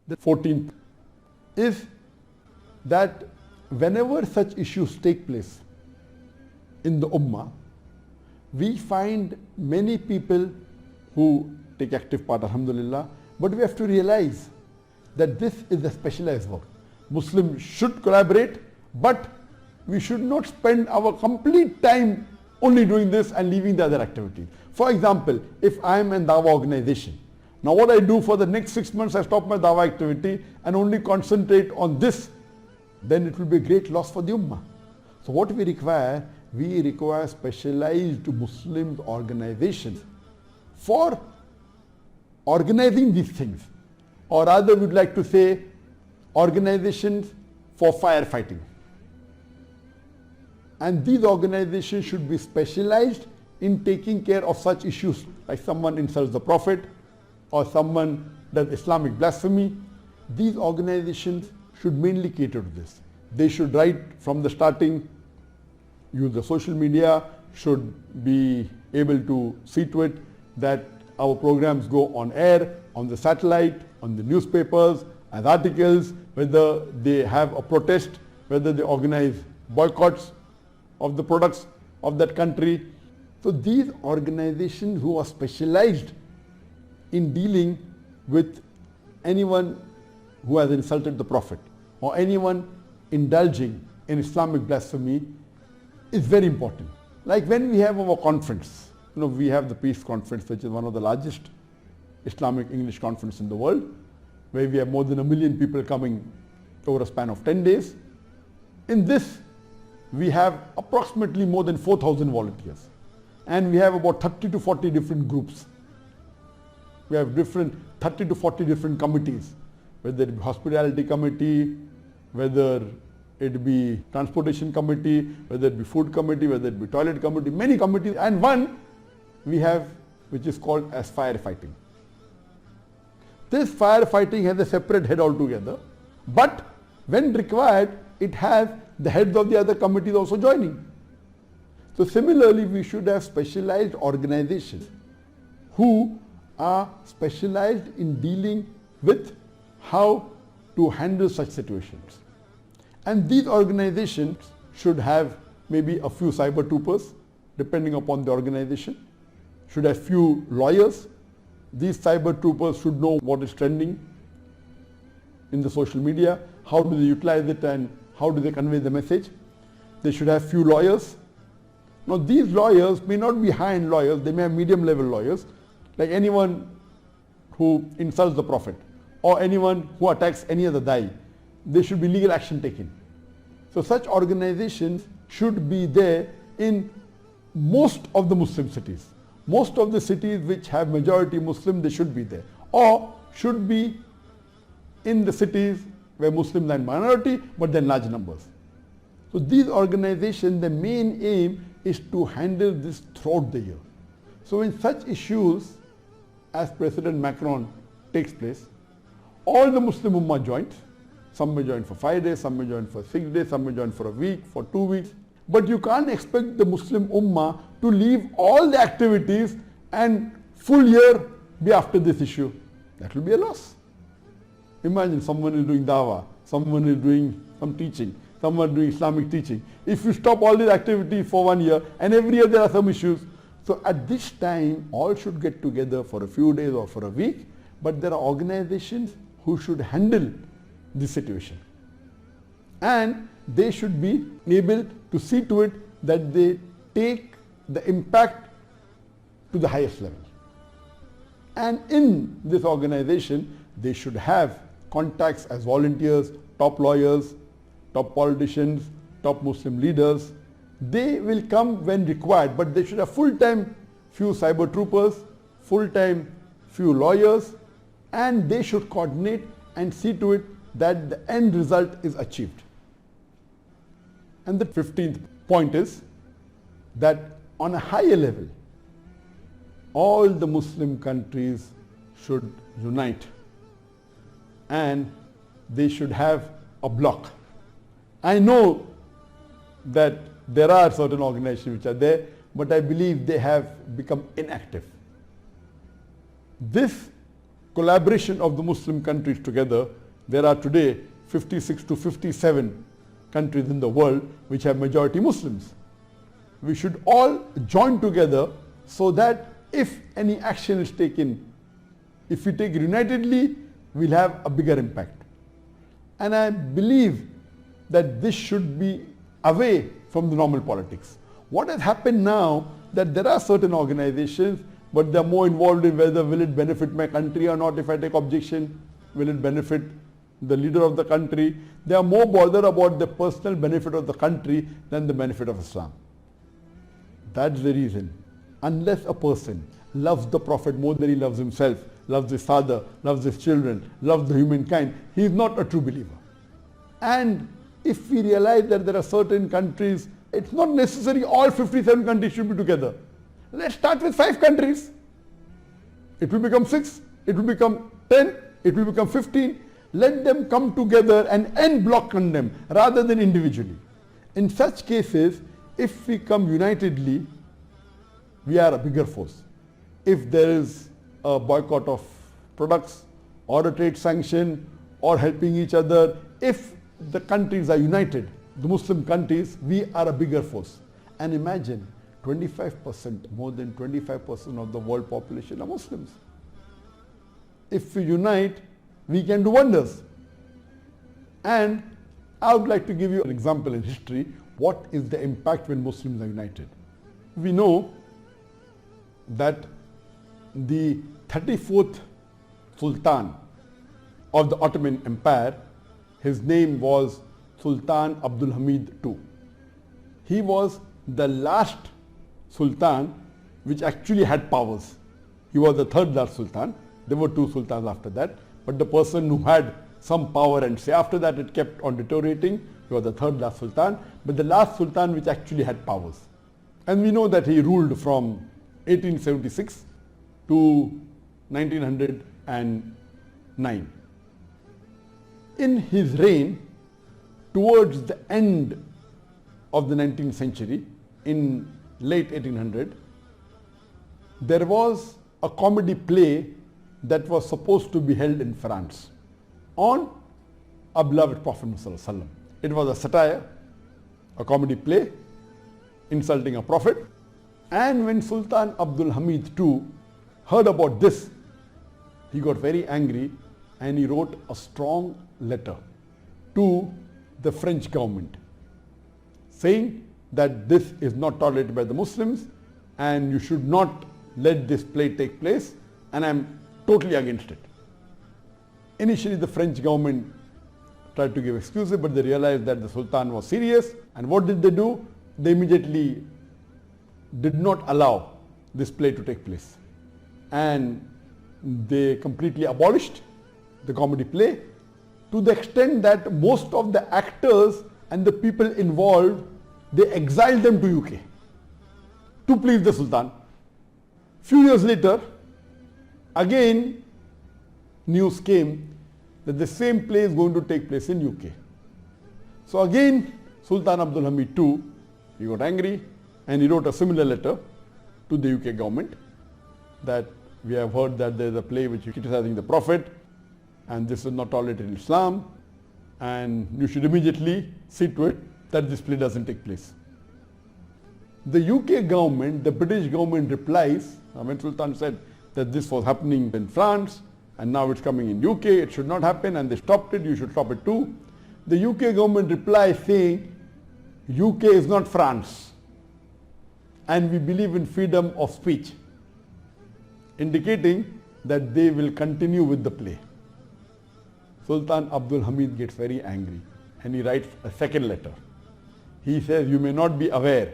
The 14th is that whenever such issues take place in the Ummah, we find many people who take active part, alhamdulillah, but we have to realize that this is a specialized work. Muslims should collaborate, but we should not spend our complete time only doing this and leaving the other activities. For example, if I am in Dawah organization, now what I do for the next 6 months, I stop my Dawah activity and only concentrate on this, then it will be a great loss for the Ummah. So what we require specialized Muslim organizations for organizing these things, or rather we'd like to say organizations for firefighting. And these organizations should be specialized in taking care of such issues, like someone insults the Prophet or someone does Islamic blasphemy. These organizations should mainly cater to this. They should, right from the starting, use the social media, should be able to see to it that our programs go on air, on the satellite, on the newspapers, as articles, whether they have a protest, whether they organize boycotts of the products of that country. So these organizations who are specialized in dealing with anyone who has insulted the Prophet or anyone indulging in Islamic blasphemy is very important. Like when we have our conference, we have the Peace Conference, which is one of the largest Islamic English conference in the world, where we have more than 1 million people coming over a span of 10 days. In this, we have approximately more than 4,000 volunteers, and we have about 30 to 40 different groups. We have 30 to 40 different committees, whether it be hospitality committee, whether it be transportation committee, whether it be food committee, whether it be toilet committee, many committees, and one we have which is called as firefighting. This firefighting has a separate head altogether, but when required, it has the heads of the other committees also joining. So similarly, we should have specialized organizations who are specialized in dealing with how to handle such situations. And these organizations should have maybe a few cyber troopers, depending upon the organization, should have few lawyers. These cyber troopers should know what is trending in the social media, how do they utilize it and how do they convey the message. They should have few lawyers. Now these lawyers may not be high-end lawyers, they may have medium-level lawyers, like anyone who insults the Prophet or anyone who attacks any other Dai. There should be legal action taken. So such organizations should be there in most of the Muslim cities. Most of the cities which have majority Muslim, they should be there, or should be in the cities where Muslims are in minority but then large numbers. So these organizations, the main aim is to handle this throughout the year. So when such issues as President Macron takes place, all the Muslim Ummah joins. Some may join for 5 days, some may join for 6 days, some may join for a week, for 2 weeks. But you can't expect the Muslim Ummah to leave all the activities and full year be after this issue. That will be a loss. Imagine someone is doing dawah, someone is doing some teaching, someone doing Islamic teaching. If you stop all these activities for 1 year and every year there are some issues, so at this time all should get together for a few days or for a week, but there are organizations who should handle this situation. And they should be able to see to it that they take the impact to the highest level. And in this organization, they should have contacts as volunteers, top lawyers, top politicians, top Muslim leaders. They will come when required, but they should have full-time few cyber troopers, full-time few lawyers, and they should coordinate and see to it that the end result is achieved. And the 15th point is that on a higher level, all the Muslim countries should unite and they should have a bloc. I know that there are certain organizations which are there, but I believe they have become inactive. This collaboration of the Muslim countries together, there are today 56 to 57 countries in the world which have majority Muslims. We should all join together so that if any action is taken, if we take it unitedly, we'll have a bigger impact. And I believe that this should be away from the normal politics. What has happened now, that there are certain organizations, but they're more involved in whether will it benefit my country or not. If I take objection, will it benefit the leader of the country? They are more bothered about the personal benefit of the country than the benefit of Islam. That's the reason. Unless a person loves the Prophet more than he loves himself, loves his father, loves his children, loves the humankind, he is not a true believer. And if we realize that there are certain countries, it's not necessary all 57 countries should be together. Let's start with 5 countries. It will become 6, it will become 10, it will become 15. Let them come together and en bloc condemn rather than individually. In such cases, if we come unitedly, we are a bigger force. If there is a boycott of products or a trade sanction or helping each other, if the countries are united, the Muslim countries, we are a bigger force. And imagine 25%, more than 25% of the world population are Muslims. If we unite, we can do wonders. And I would like to give you an example in history. What is the impact when Muslims are united? We know that the 34th Sultan of the Ottoman Empire, his name was Sultan Abdul Hamid II. He was the last Sultan which actually had powers. He was the third last Sultan. There were 2 Sultans after that, but the person who had some power and say, after that it kept on deteriorating. He was the third last Sultan, but the last Sultan which actually had powers. And we know that he ruled from 1876 to 1909. In his reign, towards the end of the 19th century, in late 1800, there was a comedy play that was supposed to be held in France on our beloved Prophet Muhammad. It was a satire, a comedy play insulting a prophet. And when Sultan Abdul Hamid II heard about this, he got very angry and he wrote a strong letter to the French government saying that this is not tolerated by the Muslims and you should not let this play take place, and I am totally against it. Initially the French government tried to give excuses, but they realized that the Sultan was serious, and what did they do? They immediately did not allow this play to take place, and they completely abolished the comedy play, to the extent that most of the actors and the people involved, they exiled them to UK to please the Sultan. Few years later, again news came that the same play is going to take place in UK. So again Sultan Abdul Hamid II, he got angry and he wrote a similar letter to the UK government that we have heard that there is a play which is criticizing the Prophet and this is not tolerated in Islam, and you should immediately see to it that this play doesn't take place. The UK government, the British government replies, when Sultan said that this was happening in France and now it's coming in UK, it should not happen, and they stopped it, you should stop it too. The UK government replies saying, UK is not France and we believe in freedom of speech, indicating that they will continue with the play. Sultan Abdul Hamid gets very angry and he writes a second letter. He says, you may not be aware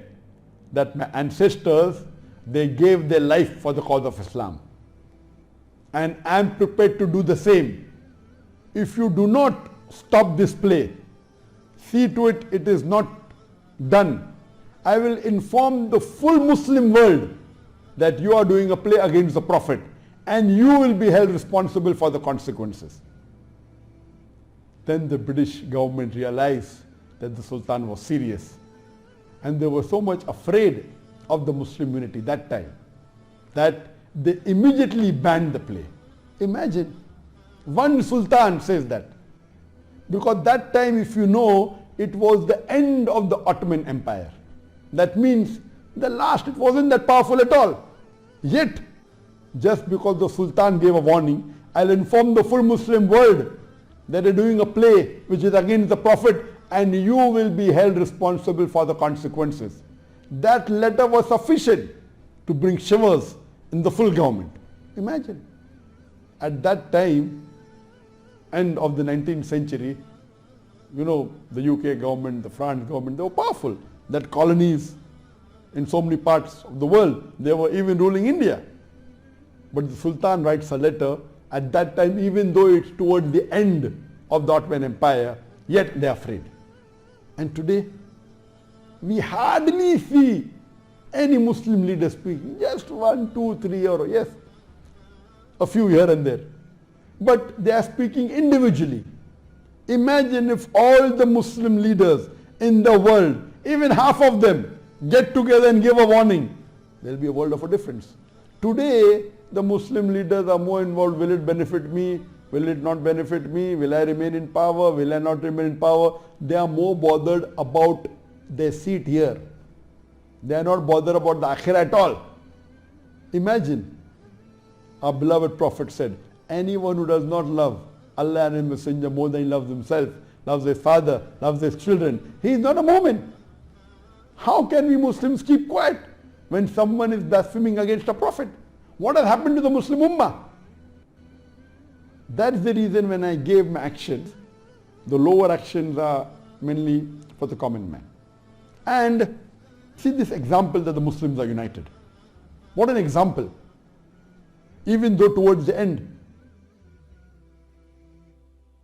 that my ancestors, they gave their life for the cause of Islam, and I am prepared to do the same. If you do not stop this play, see to it it is not done, I will inform the full Muslim world that you are doing a play against the Prophet and you will be held responsible for the consequences. Then the British government realized that the Sultan was serious, and they were so much afraid of the Muslim unity that time that they immediately banned the play. Imagine, one sultan says that. Because that time, if you know, it was the end of the Ottoman Empire. That means the last, it wasn't that powerful at all. Yet, just because the sultan gave a warning, I'll inform the full Muslim world that they're doing a play which is against the Prophet, and you will be held responsible for the consequences. That letter was sufficient to bring shivers in the full government. Imagine. At that time, end of the 19th century, you know, the UK government, the France government, they were powerful. That colonies in so many parts of the world, they were even ruling India. But the Sultan writes a letter at that time, even though it's towards the end of the Ottoman Empire, yet they are afraid. And today, we hardly see any Muslim leader speaking. Just 1, 2, 3, or yes, a few here and there. But they are speaking individually. Imagine if all the Muslim leaders in the world, even half of them, get together and give a warning. There will be a world of a difference. Today, the Muslim leaders are more involved. Will it benefit me? Will it not benefit me? Will I remain in power? Will I not remain in power? They are more bothered about their seat here. They are not bothered about the akhirah at all. Imagine, our beloved Prophet said, anyone who does not love Allah and His Messenger more than he loves himself, loves his father, loves his children, he is not a Mu'min. How can we Muslims keep quiet when someone is blaspheming against a Prophet? What has happened to the Muslim Ummah? That's the reason when I gave my actions, the lower actions are mainly for the common man. And see this example that the Muslims are united. What an example. Even though towards the end,